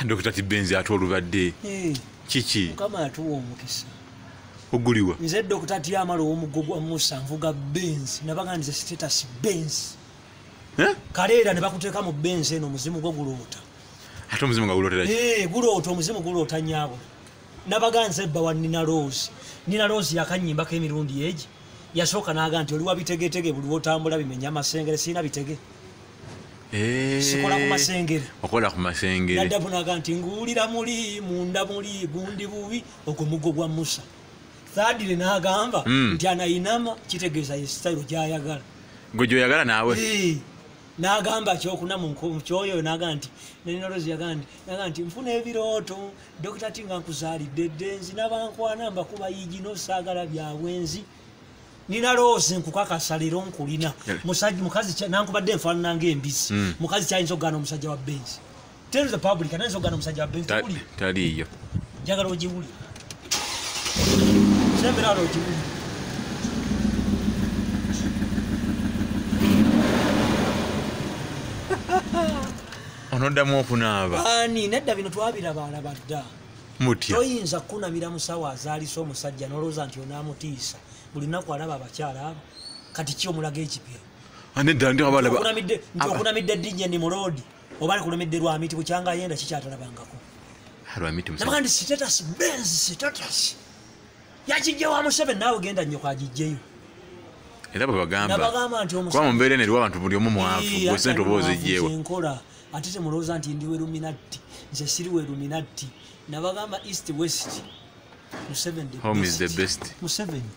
Dr. Tibenzi atolubadde kiki kama atuwa omukisa oguliwa nze Dr. Tiamalo omuggo gwa Musa nvuga Benz nabagandize status Benz kaleera ne bakuteeka mu Benz eno muzimu gwo guloota ate omuzimu nga gulootera guloota omuzimu guloota nyaabo nabaganze ebba wa Nina Rose yakanyimbako emirundi egi yasooka n'aga nti oli wabitegetege buli wotambula bimenya amasengere sirina bitege sikola ku masengere okola ku masengere naddabu n'aga nti nguwulira muli munda muli gundi bubi ogwo muggo gwa Musa Thadire n'agamba nti anayinama kitegeeza ye style gy'ayagala gwe gy'oyagala naawe n'agamba kyokuna mu kyoyo n'aga nti Nina Rose yaga nti nfuna ebirooto Dr. Tinga nkuzaalidde ddenzi n'abankwana mbakuba yigino saagala byabwenzi Nina Rose nkukakasa leero nkulina mukazi nankubadde nfaanana ng'embisi mukazi kyayinza okugaana omusajja wa Benz tell the public anayinza okugaana omusajja wa Benz taliiyo njagala ogiwulira sembera alo ogiwulira onoddamu okunaaba ani nedda bino twabiraba alaba dda mutya toyinza kunamira musawo azaalisa omusajja nolowooza nti onaamutiisa buli lunaku alaba abakyala abo kati ki omulaga ekipya nti okunamidde ddinnya ni muloodi oba likulumidde lwamiti bukyanga yenda kikyatalabangako nabaga ndi status Benz status yakijja wa Museveni naawe genda nnyo kwagijjeyo era bwe bagamba kuba mu mbeera eno eriwo abantu buli omu mwavu gwe sente oba ozigyewa nkola ate temulowooza nti ndi Weruminati nze siri Weruminati nabagamba east west Museveni home is the best Museveni